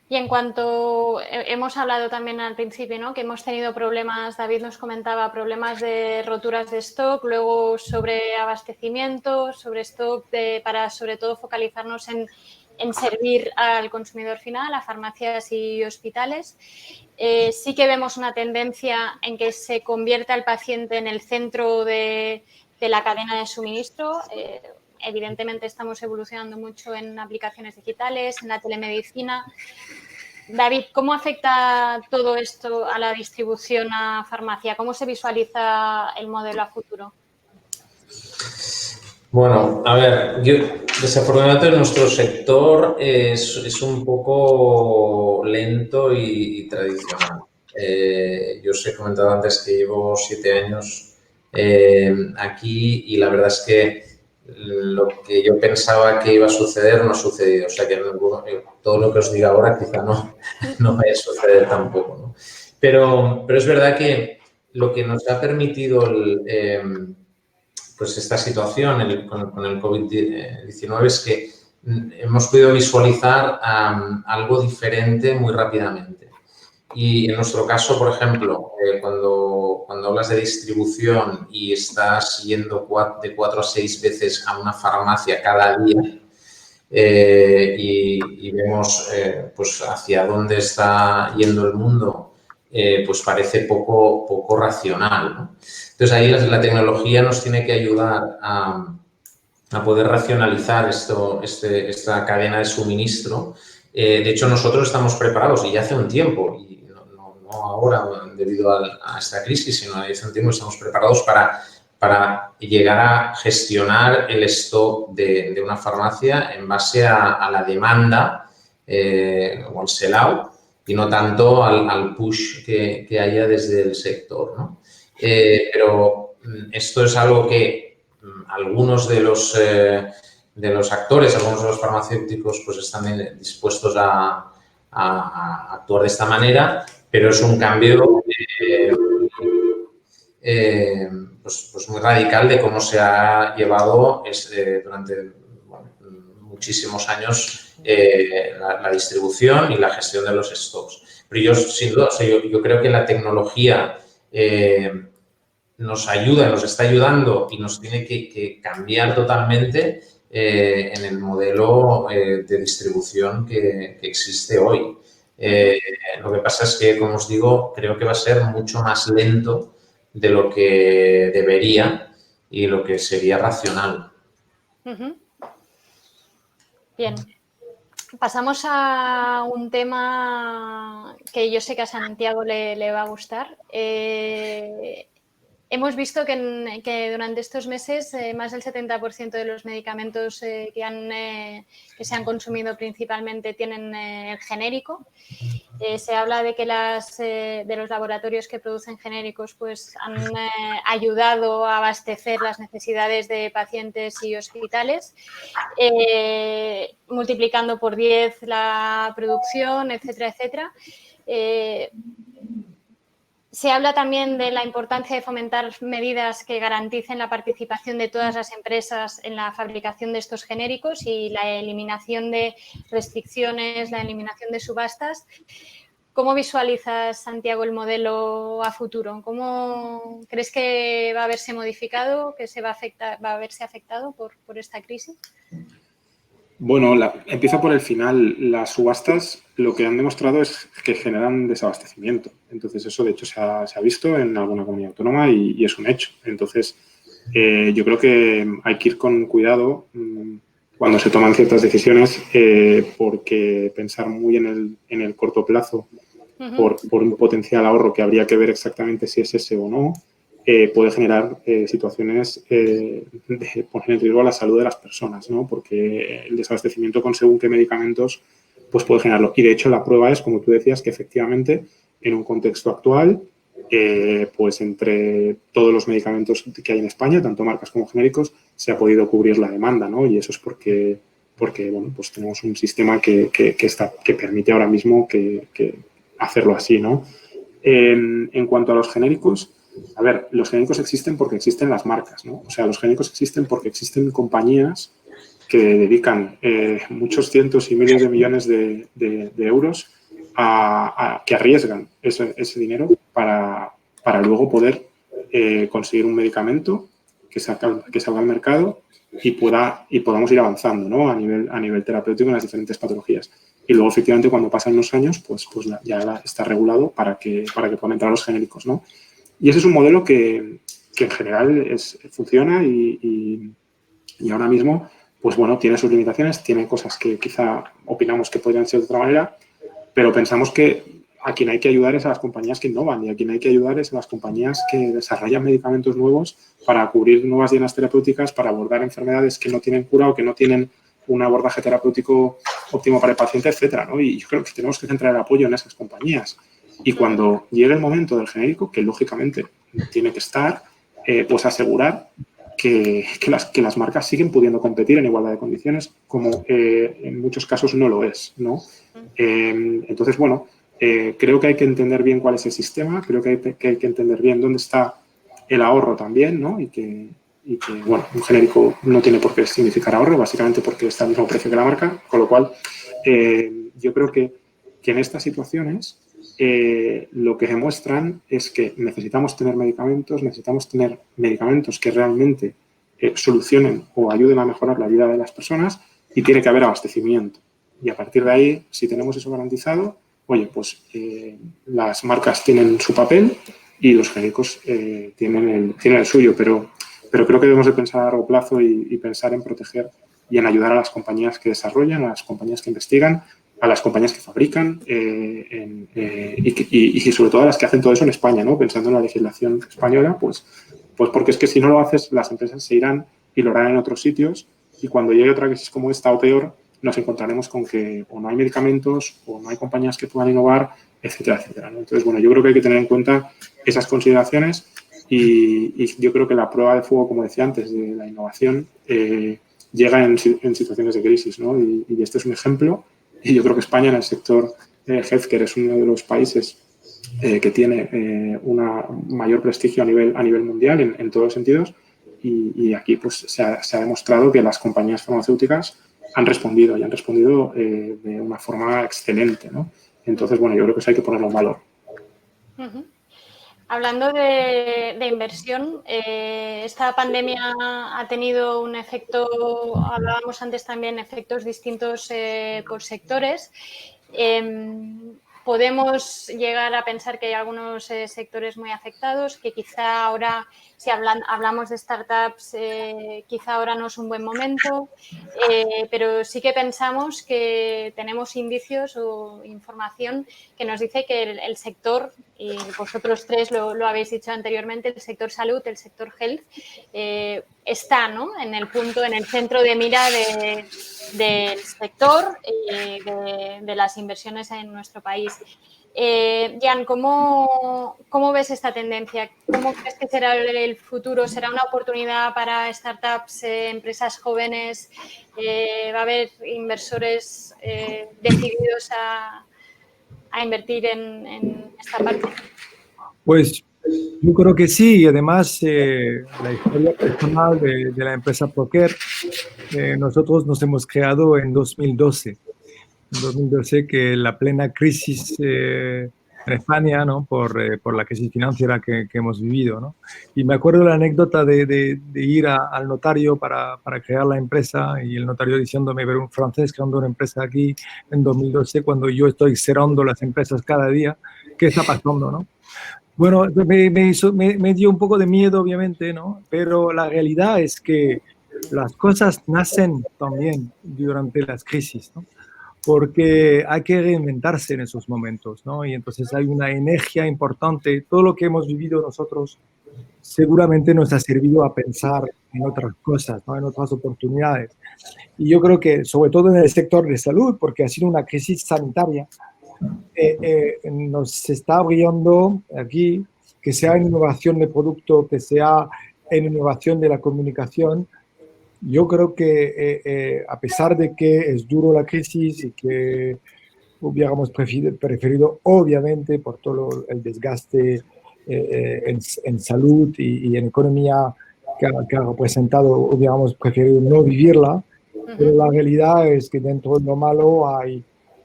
Y en cuanto hemos hablado también al principio, ¿no? Que hemos tenido problemas, David nos comentaba, problemas de roturas de stock, luego sobre abastecimiento, sobre stock para sobre todo focalizarnos en servir al consumidor final, a farmacias y hospitales. Sí que vemos una tendencia en que se convierta al paciente en el centro de la cadena de suministro. Evidentemente estamos evolucionando mucho en aplicaciones digitales, en la telemedicina. David, ¿cómo afecta todo esto a la distribución a farmacia? ¿Cómo se visualiza el modelo a futuro? Bueno, a ver, desafortunadamente nuestro sector es un poco lento y tradicional. Yo os he comentado antes que llevo 7 años aquí y la verdad es que lo que yo pensaba que iba a suceder no ha sucedido. O sea que todo lo que os diga ahora quizá no vaya a suceder tampoco, ¿no? Pero es verdad que lo que nos ha permitido pues esta situación con el COVID-19 es que hemos podido visualizar algo diferente muy rápidamente. Y en nuestro caso, por ejemplo, cuando hablas de distribución y estás yendo de 4 a 6 veces a una farmacia cada día y vemos pues hacia dónde está yendo el mundo, pues parece poco racional, ¿no? Entonces, ahí la tecnología nos tiene que ayudar a poder racionalizar esta cadena de suministro. De hecho, nosotros estamos preparados y ya hace un tiempo, y no ahora debido a esta crisis, sino hace un tiempo estamos preparados para llegar a gestionar el stock de una farmacia en base a la demanda o al sell-out y no tanto al push que haya desde el sector, ¿no? Pero esto es algo que algunos de los actores, algunos de los farmacéuticos, pues están dispuestos a actuar de esta manera, pero es un cambio pues muy radical de cómo se ha llevado durante muchísimos años la distribución y la gestión de los stocks. Pero yo, sin duda, yo creo que la tecnología nos ayuda, nos está ayudando y nos tiene que cambiar totalmente en el modelo de distribución que existe hoy. Lo que pasa es que, como os digo, creo que va a ser mucho más lento de lo que debería y lo que sería racional. Bien. Pasamos a un tema que yo sé que a Santiago le va a gustar. Hemos visto que durante estos meses más del 70% de los medicamentos que se han consumido principalmente tienen el genérico. Se habla de que de los laboratorios que producen genéricos pues, han ayudado a abastecer las necesidades de pacientes y hospitales, multiplicando por 10 la producción, etcétera, etcétera. Se habla también de la importancia de fomentar medidas que garanticen la participación de todas las empresas en la fabricación de estos genéricos y la eliminación de restricciones, la eliminación de subastas. ¿Cómo visualizas, Santiago, el modelo a futuro? ¿Cómo crees que va a verse modificado, que va a verse afectado por esta crisis? Bueno, empieza por el final. Las subastas lo que han demostrado es que generan desabastecimiento. Entonces, eso de hecho se ha visto en alguna comunidad autónoma y es un hecho. Entonces, yo creo que hay que ir con cuidado cuando se toman ciertas decisiones porque pensar muy en el corto plazo por un potencial ahorro que habría que ver exactamente si es ese o no, puede generar situaciones de poner en riesgo la salud de las personas, ¿no? Porque el desabastecimiento con según qué medicamentos pues puede generarlo. Y de hecho la prueba es, como tú decías, que efectivamente en un contexto actual, pues entre todos los medicamentos que hay en España, tanto marcas como genéricos, se ha podido cubrir la demanda, ¿no? Y eso es porque bueno, pues tenemos un sistema que permite ahora mismo que hacerlo así, ¿no? En cuanto a los genéricos, a ver, los genéricos existen porque existen las marcas, ¿no? O sea, los genéricos existen porque existen compañías que dedican muchos cientos y miles de millones de euros que arriesgan ese dinero para luego poder conseguir un medicamento que salga al mercado y podamos ir avanzando, ¿no? a nivel terapéutico en las diferentes patologías. Y luego, efectivamente, cuando pasan los años, pues ya está regulado para que puedan entrar los genéricos, ¿no? Y ese es un modelo que en general funciona y ahora mismo, pues bueno, tiene sus limitaciones, tiene cosas que quizá opinamos que podrían ser de otra manera, pero pensamos que a quien hay que ayudar es a las compañías que innovan y a quien hay que ayudar es a las compañías que desarrollan medicamentos nuevos para cubrir nuevas dianas terapéuticas, para abordar enfermedades que no tienen cura o que no tienen un abordaje terapéutico óptimo para el paciente, etcétera, ¿no? Y yo creo que tenemos que centrar el apoyo en esas compañías. Y cuando llegue el momento del genérico, que lógicamente tiene que estar, pues asegurar que las marcas siguen pudiendo competir en igualdad de condiciones, como en muchos casos no lo es, ¿no? Entonces, bueno, creo que hay que entender bien cuál es el sistema, creo que hay que entender bien dónde está el ahorro también, ¿no? Y que bueno, un genérico no tiene por qué significar ahorro, básicamente porque está al mismo precio que la marca, con lo cual yo creo que en estas situaciones lo que demuestran es que necesitamos tener medicamentos que realmente solucionen o ayuden a mejorar la vida de las personas y tiene que haber abastecimiento. Y a partir de ahí, si tenemos eso garantizado, oye, pues las marcas tienen su papel y los genéricos tienen el suyo, pero creo que debemos de pensar a largo plazo y pensar en proteger y en ayudar a las compañías que desarrollan, a las compañías que investigan, a las compañías que fabrican y sobre todo a las que hacen todo eso en España, ¿no? Pensando en la legislación española, pues porque es que si no lo haces, las empresas se irán y lo harán en otros sitios y cuando llegue otra crisis como esta o peor, nos encontraremos con que o no hay medicamentos o no hay compañías que puedan innovar, etcétera, etcétera, ¿no? Entonces, bueno, yo creo que hay que tener en cuenta esas consideraciones y yo creo que la prueba de fuego, como decía antes, de la innovación llega en situaciones de crisis, ¿no? Y este es un ejemplo. Y yo creo que España en el sector healthcare es uno de los países que tiene un mayor prestigio a nivel mundial en todos los sentidos. Y aquí pues se ha demostrado que las compañías farmacéuticas han respondido de una forma excelente, ¿no? Entonces, bueno, yo creo que eso hay que ponerlo en valor. Uh-huh. Hablando de inversión, esta pandemia ha tenido un efecto, hablábamos antes también, efectos distintos por sectores. Podemos llegar a pensar que hay algunos sectores muy afectados, que quizá ahora, si hablamos de startups, quizá ahora no es un buen momento, pero sí que pensamos que tenemos indicios o información que nos dice que el sector, y vosotros tres lo habéis dicho anteriormente, el sector salud, el sector health, está, ¿no?, en el centro de mira del sector y de las inversiones en nuestro país. Jan, ¿cómo ves esta tendencia? ¿Cómo crees que será el futuro? ¿Será una oportunidad para startups, empresas jóvenes? ¿Va a haber inversores decididos a invertir en esta parte? Pues yo creo que sí, y además la historia personal de la empresa Proker, nosotros nos hemos creado en 2012 en 2012, que la plena crisis en España, ¿no? Por la crisis financiera que hemos vivido, ¿no? Y me acuerdo la anécdota de ir al notario para crear la empresa y el notario diciéndome, ver un francés creando una empresa aquí en 2012 cuando yo estoy cerrando las empresas cada día, ¿qué está pasando, no? Bueno, me dio un poco de miedo, obviamente, ¿no? Pero la realidad es que las cosas nacen también durante las crisis, ¿no? Porque hay que reinventarse en esos momentos, ¿no? Y entonces hay una energía importante. Todo lo que hemos vivido nosotros seguramente nos ha servido a pensar en otras cosas, ¿no? En otras oportunidades. Y yo creo que, sobre todo en el sector de salud, porque ha sido una crisis sanitaria, nos está abriendo aquí, que sea en innovación de producto, que sea en innovación de la comunicación. Yo creo que a pesar de que es duro la crisis y que hubiéramos preferido obviamente, por todo el desgaste en salud y en economía que ha representado, hubiéramos preferido no vivirla, pero la realidad es que dentro de lo malo hay,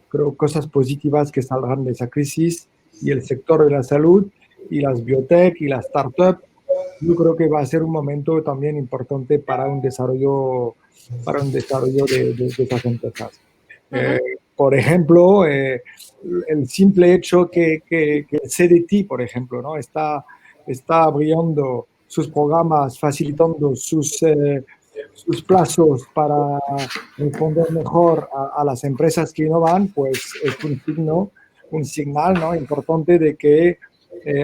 creo, cosas positivas que saldrán de esa crisis, y el sector de la salud y las biotech y las startups, yo creo que va a ser un momento también importante para un desarrollo de esas empresas. Por ejemplo, el simple hecho que el CDT, por ejemplo, ¿no? está abriendo sus programas, facilitando sus plazos para responder mejor a las empresas que innovan, pues es un señal, ¿no? Importante de que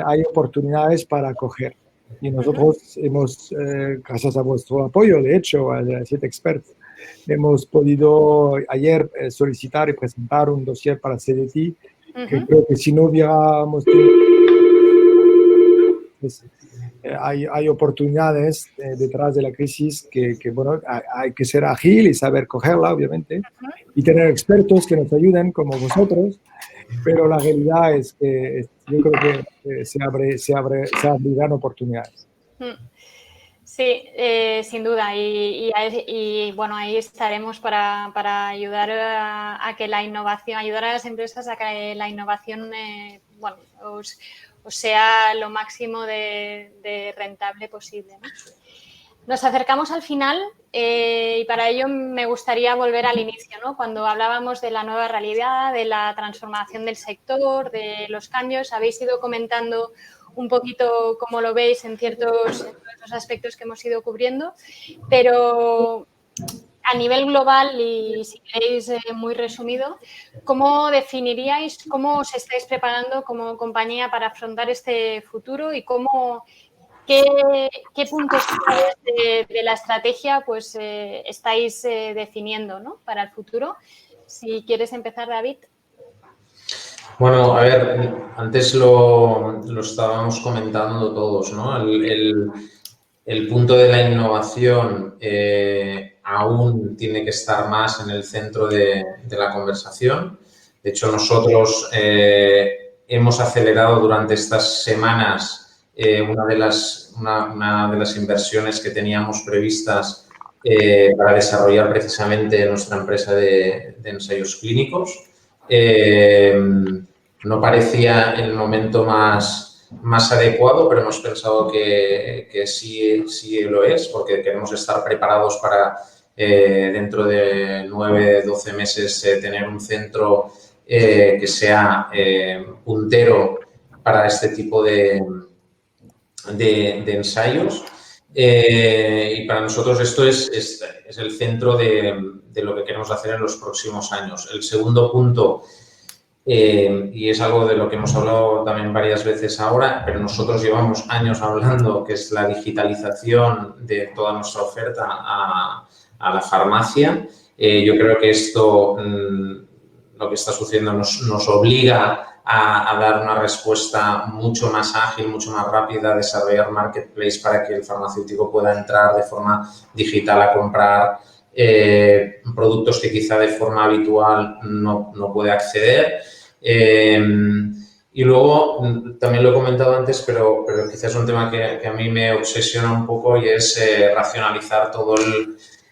hay oportunidades para acoger. Y nosotros hemos, gracias a vuestro apoyo, de hecho, a 7 Experts, hemos podido ayer solicitar y presentar un dossier para CDT, que creo que si no hubiéramos tenido, pues, hay oportunidades detrás de la crisis que bueno, hay que ser ágil y saber cogerla, obviamente, y tener expertos que nos ayuden, como vosotros, pero la realidad es que yo creo que se abrirán oportunidades. Sí, sin duda. Y bueno, ahí estaremos para ayudar a que la innovación, ayudar a las empresas a que la innovación, bueno, os sea lo máximo de rentable posible, ¿no? Nos acercamos al final y para ello me gustaría volver al inicio, ¿no? Cuando hablábamos de la nueva realidad, de la transformación del sector, de los cambios. Habéis ido comentando un poquito cómo lo veis en ciertos aspectos que hemos ido cubriendo, pero a nivel global y si queréis muy resumido, ¿cómo definiríais, cómo os estáis preparando como compañía para afrontar este futuro y qué puntos de la estrategia pues, estáis definiendo, ¿no? Para el futuro? Si quieres empezar, David. Bueno, a ver, antes lo estábamos comentando todos, ¿no? El punto de la innovación aún tiene que estar más en el centro de la conversación. De hecho, nosotros hemos acelerado durante estas semanas una de las inversiones que teníamos previstas para desarrollar precisamente nuestra empresa de ensayos clínicos. No parecía el momento más adecuado, pero hemos pensado que sí lo es, porque queremos estar preparados para dentro de 9-12 meses tener un centro que sea puntero para este tipo de ensayos. Y para nosotros esto es el centro de lo que queremos hacer en los próximos años. El segundo punto, y es algo de lo que hemos hablado también varias veces ahora, pero nosotros llevamos años hablando, que es la digitalización de toda nuestra oferta a la farmacia. Yo creo que esto, lo que está sucediendo, nos obliga a dar una respuesta mucho más ágil, mucho más rápida, a desarrollar marketplace para que el farmacéutico pueda entrar de forma digital a comprar productos que quizá de forma habitual no puede acceder. Y luego, también lo he comentado antes, pero quizás es un tema que a mí me obsesiona un poco, y es racionalizar todo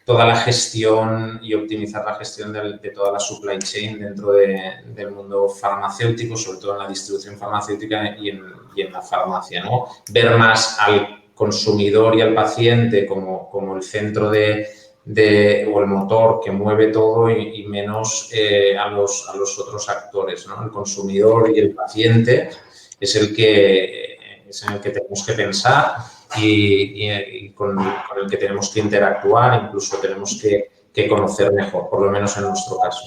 toda la gestión y optimizar la gestión de toda la supply chain dentro del mundo farmacéutico, sobre todo en la distribución farmacéutica y en la farmacia, ¿no? Ver más al consumidor y al paciente como el centro o el motor que mueve todo y menos a los otros actores, ¿no? El consumidor y el paciente es en el que tenemos que pensar y con el que tenemos que interactuar, incluso tenemos que conocer mejor, por lo menos en nuestro caso.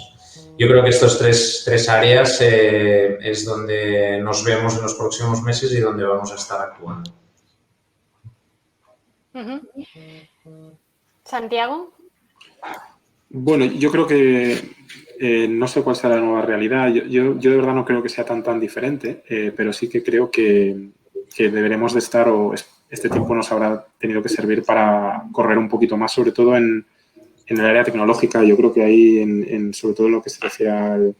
Yo creo que estos tres áreas es donde nos vemos en los próximos meses y donde vamos a estar actuando. Santiago. Bueno, yo creo que no sé cuál será la nueva realidad. Yo de verdad no creo que sea tan diferente, pero sí que creo que deberemos de estar, o este tiempo nos habrá tenido que servir para correr un poquito más, sobre todo en el área tecnológica. Yo creo que ahí, sobre todo en lo que se refiere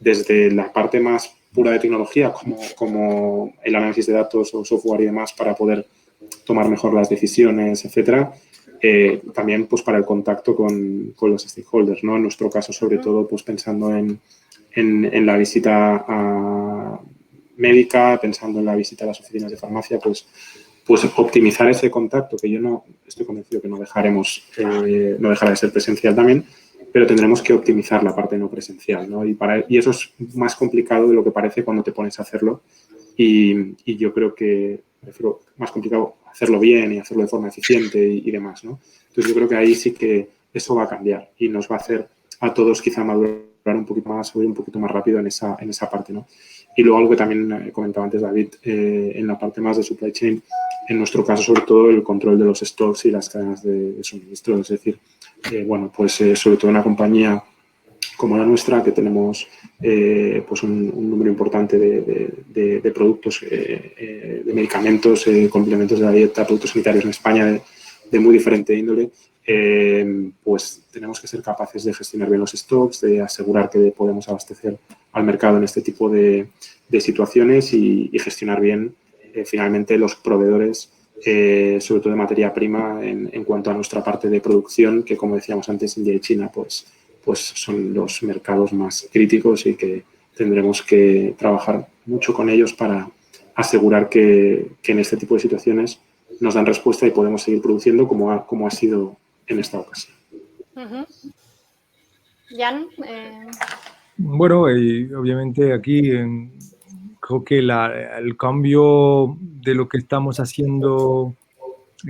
desde la parte más pura de tecnología, como el análisis de datos o software y demás, para poder tomar mejor las decisiones, etcétera. También pues para el contacto con los stakeholders, ¿no? En nuestro caso, sobre todo, pues pensando en la visita médica, pensando en la visita a las oficinas de farmacia, pues optimizar ese contacto, que yo no estoy convencido que no dejará de ser presencial también, pero tendremos que optimizar la parte no presencial, ¿no? Y eso es más complicado de lo que parece cuando te pones a hacerlo, y yo creo que prefiero más complicado hacerlo bien y hacerlo de forma eficiente y demás, ¿no? Entonces, yo creo que ahí sí que eso va a cambiar y nos va a hacer a todos quizá madurar un poquito más o ir un poquito más rápido en esa parte, ¿no? Y luego algo que también comentaba antes David, en la parte más de supply chain, en nuestro caso, sobre todo, el control de los stocks y las cadenas de suministro. Es decir, bueno, pues sobre todo una compañía como la nuestra, que tenemos pues un número importante de productos, de medicamentos, complementos de la dieta, productos sanitarios en España de muy diferente índole, pues tenemos que ser capaces de gestionar bien los stocks, de asegurar que podemos abastecer al mercado en este tipo de situaciones y gestionar bien finalmente los proveedores, sobre todo de materia prima en cuanto a nuestra parte de producción, que como decíamos antes, India y China pues son los mercados más críticos y que tendremos que trabajar mucho con ellos para asegurar que en este tipo de situaciones nos dan respuesta y podemos seguir produciendo como ha sido en esta ocasión. Jan. Bueno, y obviamente aquí creo que el cambio de lo que estamos haciendo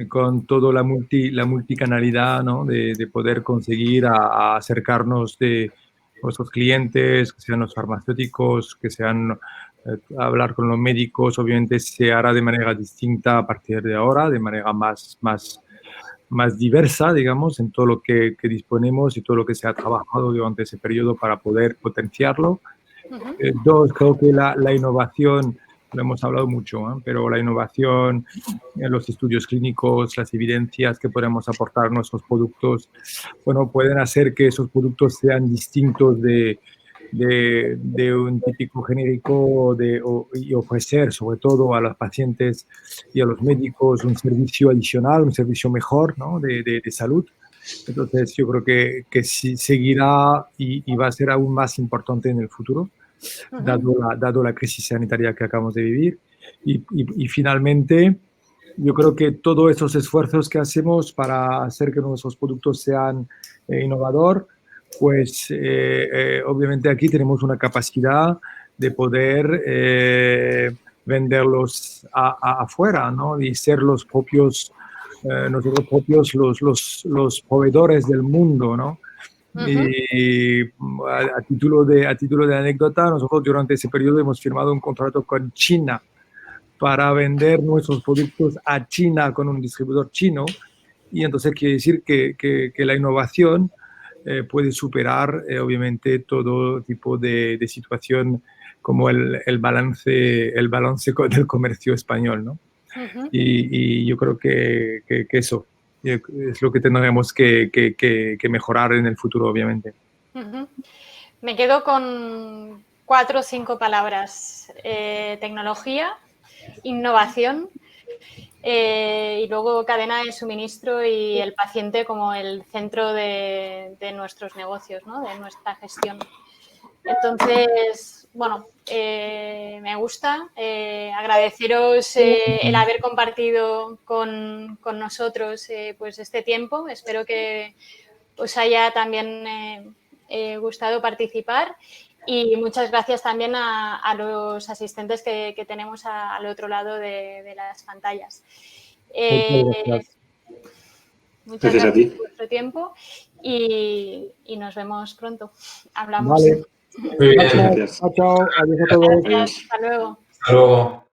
con toda la multicanalidad, ¿no? De poder conseguir a acercarnos de nuestros clientes, que sean los farmacéuticos, que sean hablar con los médicos, obviamente se hará de manera distinta a partir de ahora, de manera más diversa, digamos, en todo lo que disponemos y todo lo que se ha trabajado durante ese periodo para poder potenciarlo. Dos, creo que la innovación, lo hemos hablado mucho, ¿eh? Pero la innovación, los estudios clínicos, las evidencias que podemos aportar a nuestros productos, bueno, pueden hacer que esos productos sean distintos de un típico genérico y ofrecer sobre todo a los pacientes y a los médicos un servicio adicional, un servicio mejor, ¿no? de salud. Entonces yo creo que sí seguirá y va a ser aún más importante en el futuro, dado la crisis sanitaria que acabamos de vivir. Y finalmente, yo creo que todos esos esfuerzos que hacemos para hacer que nuestros productos sean innovador, pues obviamente aquí tenemos una capacidad de poder venderlos afuera, ¿no? Y ser los propios, nosotros propios los proveedores del mundo, ¿no? Y a título de anécdota, nosotros durante ese periodo hemos firmado un contrato con China para vender nuestros productos a China con un distribuidor chino, y entonces quiere decir que la innovación puede superar obviamente todo tipo de situación como el balance del comercio español, ¿no? Y yo creo que eso es lo que tendremos que mejorar en el futuro, obviamente. Me quedo con 4 o 5 palabras. Tecnología, innovación, Y luego cadena de suministro y el paciente como el centro de nuestros negocios, ¿no? De nuestra gestión. Entonces, bueno, me gusta agradeceros el haber compartido con nosotros pues este tiempo. Espero que os haya también gustado participar y muchas gracias también a los asistentes que tenemos al otro lado de las pantallas. Muchas Gracias a ti. por vuestro tiempo y nos vemos pronto. Hablamos. Vale. Muy bien. Gracias. Chao, chao. Adiós a todos. Gracias. Hasta luego. Hasta luego.